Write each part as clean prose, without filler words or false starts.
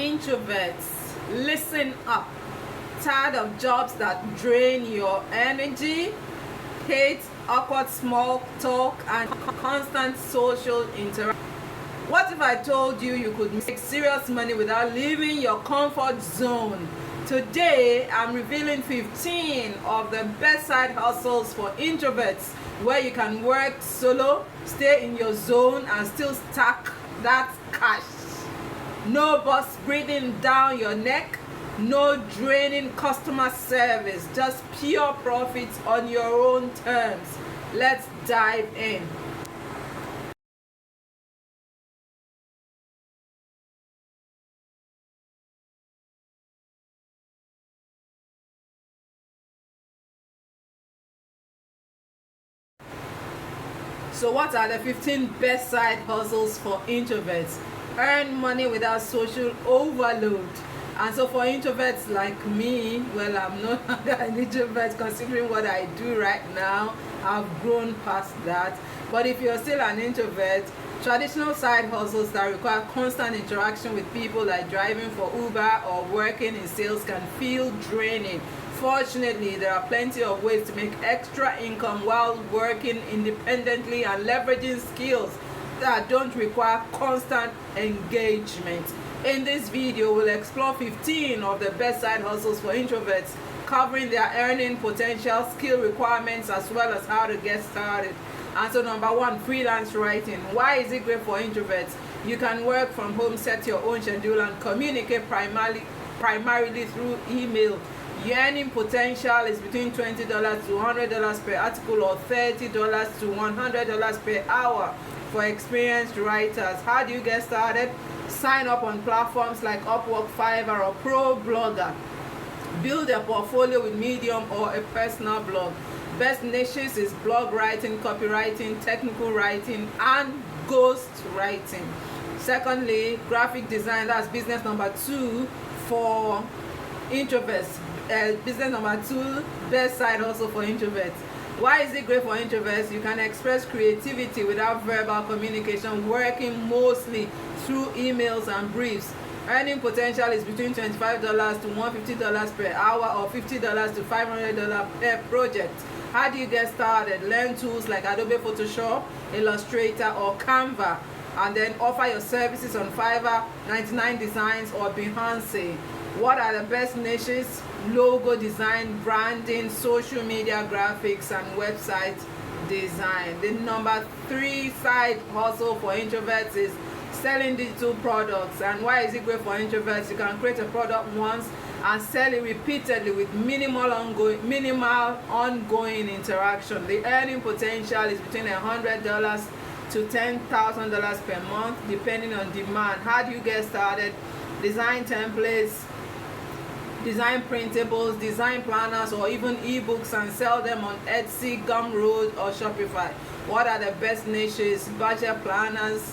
Introverts, listen up. Tired of jobs that drain your energy? Hate awkward small talk and constant social interaction? What if I told you you could make serious money without leaving your comfort zone? Today, I'm revealing 15 of the best side hustles for introverts where you can work solo, stay in your zone, and still stack that cash. No boss breathing down your neck, no draining customer service, just pure profits on your own terms. Let's dive in. So what are the 15 best side hustles for introverts? Earn money without social overload. And so for introverts like me, well, I'm no longer an introvert considering what I do right now. I've grown past that. But if you're still an introvert, traditional side hustles that require constant interaction with people like driving for Uber or working in sales can feel draining. Fortunately, there are plenty of ways to make extra income while working independently and leveraging skills that don't require constant engagement. In this video, we'll explore 15 of the best side hustles for introverts, covering their earning potential, skill requirements, as well as how to get started. And so number one, freelance writing. Why is it great for introverts? You can work from home, set your own schedule, and communicate primarily through email. Your earning potential is between $20 to $100 per article or $30 to $100 per hour for experienced writers. How do you get started? Sign up on platforms like Upwork, Fiverr, or Pro Blogger. Build a portfolio with Medium or a personal blog. Best niches is blog writing, copywriting, technical writing, and ghost writing. Secondly, graphic design. That's business number two for introverts. Business number two, best side hustle for introverts. Why is it great for introverts? You can express creativity without verbal communication, working mostly through emails and briefs. Earning potential is between $25 to $150 per hour or $50 to $500 per project. How do you get started? Learn tools like Adobe Photoshop, Illustrator, or Canva, and then offer your services on Fiverr, 99 Designs, or Behance. What are the best niches? Logo design, branding, social media graphics, and website design. The number three side hustle for introverts is selling digital products. And why is it great for introverts? You can create a product once and sell it repeatedly with minimal ongoing interaction. The earning potential is between $100 to $10,000 per month depending on demand. How do you get started? Design templates, design printables, design planners, or even ebooks and sell them on Etsy, Gumroad, or Shopify. What are the best niches? Budget planners,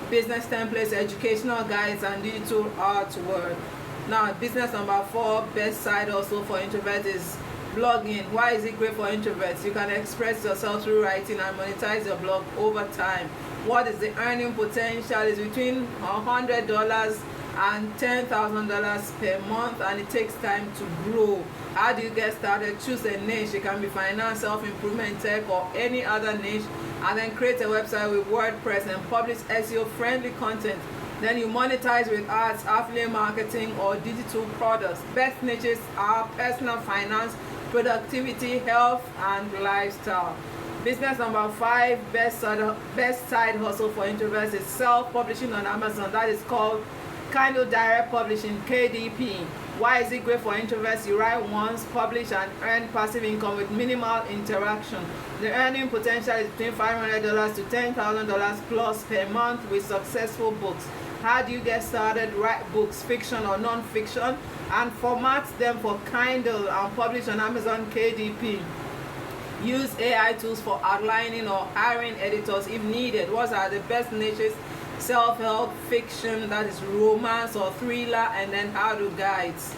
business templates, educational guides, and digital artwork. Now, business number four, best side hustle for introverts is blogging. Why is it great for introverts? You can express yourself through writing and monetize your blog over time. What is the earning potential? Is between $100 and $10,000 per month, and it takes time to grow. How do you get started? Choose a niche. It can be finance, self-improvement, tech, or any other niche, and then create a website with WordPress and publish SEO-friendly content. Then you monetize with ads, affiliate marketing, or digital products. Best niches are personal finance, productivity, health, and lifestyle. Business number five, best side hustle for introverts is self-publishing on Amazon. That is called Kindle Direct Publishing, KDP. Why is it great for introverts? You write once, publish, and earn passive income with minimal interaction. The earning potential is between $500 to $10,000 plus per month with successful books. How do you get started? Write books, fiction or non-fiction, and format them for Kindle and publish on Amazon, KDP. Use AI tools for outlining or hiring editors if needed. What are the best niches? Self-help, fiction, that is romance or thriller, and then how-to guides.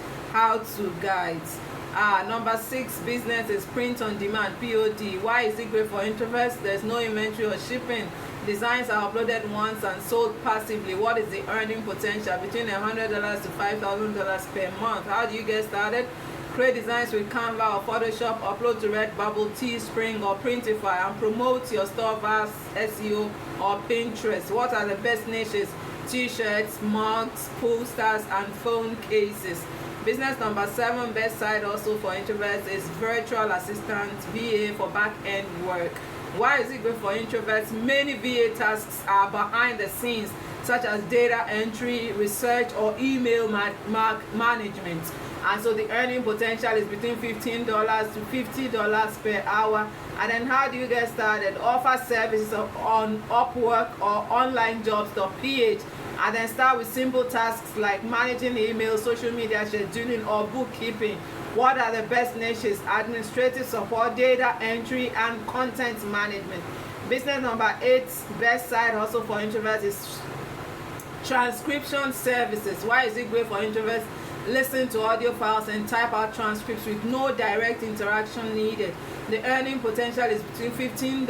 Number six, business is print on demand, POD. Why is it great for introverts? There's no inventory or shipping. Designs are uploaded once and sold passively. What is the earning potential? Between $100 to $5,000 per month. How do you get started? Create designs with Canva or Photoshop, upload to Redbubble, Teespring or Printify, and promote your store via SEO or Pinterest. What are the best niches? T-shirts, mugs, posters, and phone cases. Business number 7, best side also for introverts, is virtual assistant, VA, for back-end work. Why is it good for introverts? Many VA tasks are behind the scenes, such as data entry, research, or email management. And so the earning potential is between $15 to $50 per hour. And then how do you get started? Offer services on Upwork or onlinejobs.ph, and then start with simple tasks like managing email, social media scheduling, or bookkeeping. What are the best niches? Administrative support, data entry, and content management. Business number 8, best side also for introverts, is transcription services. Why is it great for introverts? Listen to audio files and type out transcripts with no direct interaction needed. The earning potential is between $15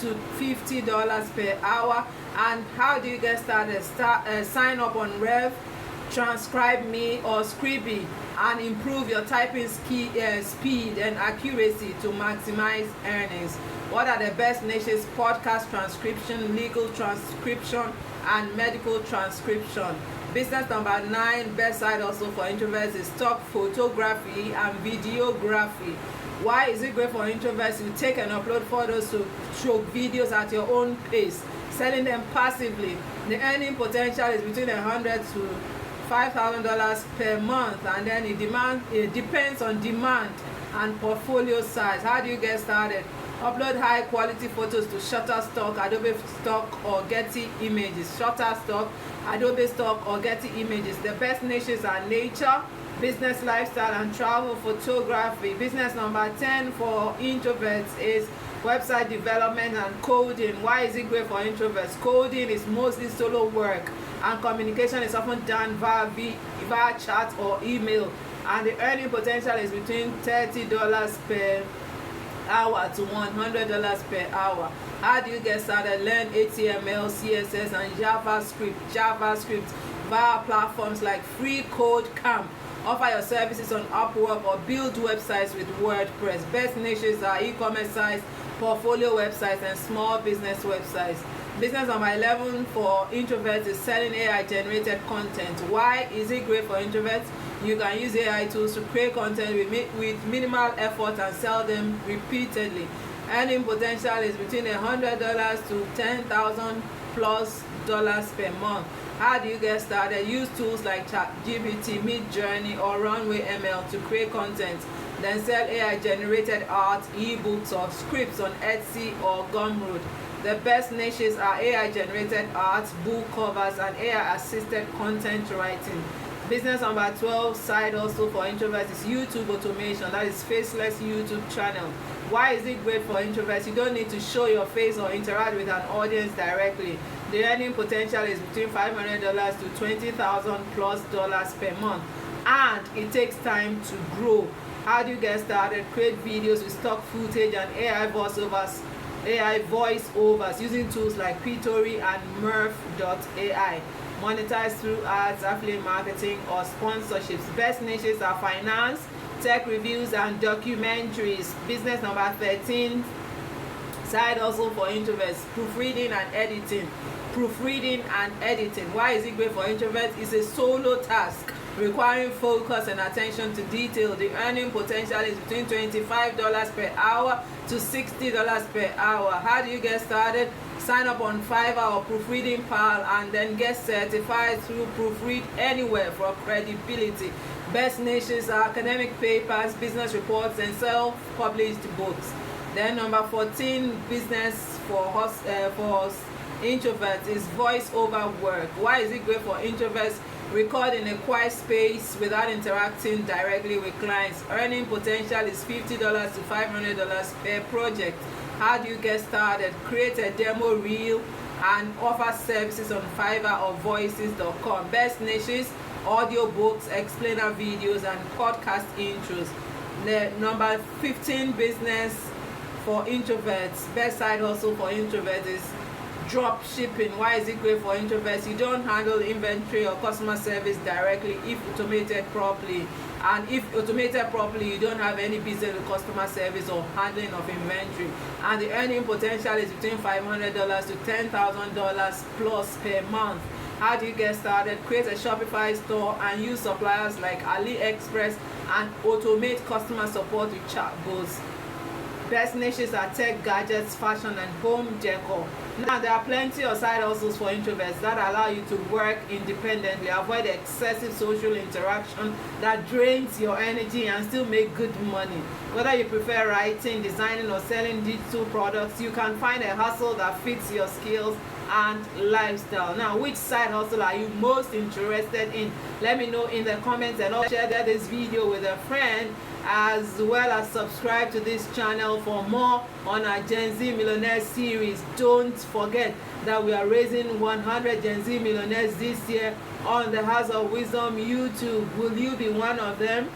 to $50 per hour. And how do you get started? Sign up on Rev, Transcribe Me, or Scribby, and improve your typing speed and accuracy to maximize earnings. What are the best niches? Podcast transcription, legal transcription, and medical transcription. Business number 9, best side also for introverts, is stock photography and videography. Why is it great for introverts? You take and upload photos to stroke videos at your own pace, selling them passively. The earning potential is between $100 to $5,000 per month, and then it depends on demand and portfolio size. How do you get started? Upload high quality photos to Shutterstock, Adobe Stock, or Getty Images. Shutterstock, Adobe Stock, or Getty Images. The best niches are nature, business, lifestyle, and travel photography. Business number 10 for introverts is website development and coding. Why is it great for introverts? Coding is mostly solo work, and communication is often done via chat or email. And the earning potential is between $30 per hour to $100 per hour. How do you get started? Learn HTML, CSS, and JavaScript via platforms like FreeCodeCamp. Offer your services on Upwork or build websites with WordPress. Best niches are e-commerce sites, portfolio websites, and small business websites. Business number 11 for introverts is selling AI-generated content. Why is it great for introverts? You can use AI tools to create content with minimal effort and sell them repeatedly. Earning potential is between $100 to $10,000 plus per month. How do you get started? Use tools like ChatGPT, Midjourney, or Runway ML to create content. Then sell AI-generated art, ebooks, or scripts on Etsy or Gumroad. The best niches are AI-generated art, book covers, and AI-assisted content writing. Business number 12, side also for introverts, is YouTube automation. That is faceless YouTube channel. Why is it great for introverts? You don't need to show your face or interact with an audience directly. The earning potential is between $500 to $20,000 plus per month, and it takes time to grow. How do you get started? Create videos with stock footage and AI voiceovers using tools like Pitory and Murph.ai. Monetize through ads, affiliate marketing, or sponsorships. Best niches are finance, tech reviews, and documentaries. Business number 13, side also for introverts, proofreading and editing. Why is it great for introverts? It's a solo task requiring focus and attention to detail. The earning potential is between $25 per hour to $60 per hour. How do you get started? Sign up on Fiverr or Proofreading Pal, and then get certified through Proofread Anywhere for credibility. Best niches are academic papers, business reports, and self-published books. Then number 14, business for introverts, is voice-over work. Why is it great for introverts? Record in a quiet space without interacting directly with clients. Earning potential is $50 to $500 per project. How do you get started? Create a demo reel and offer services on Fiverr or voices.com. Best niches, audiobooks, explainer videos, and podcast intros. The number 15 business for introverts, best side also for introverts, is Drop shipping. Why is it great for introverts? You don't handle inventory or customer service directly if automated properly. And if automated properly, you don't have any business with customer service or handling of inventory. And the earning potential is between $500 to $10,000 plus per month. How do you get started? Create a Shopify store and use suppliers like AliExpress and automate customer support with chatbots. Best niches are tech, gadgets, fashion, and home decor. Now, there are plenty of side hustles for introverts that allow you to work independently, avoid excessive social interaction that drains your energy, and still make good money. Whether you prefer writing, designing, or selling digital products, you can find a hustle that fits your skills and lifestyle. Now, which side hustle are you most interested in? Let me know in the comments, and also share this video with a friend, as well as subscribe to this channel for more on our GenZ Millionaire Series. Don't forget that we are raising 100 GenZ Millionaires this year on the House of Wisdom YouTube. Will you be one of them?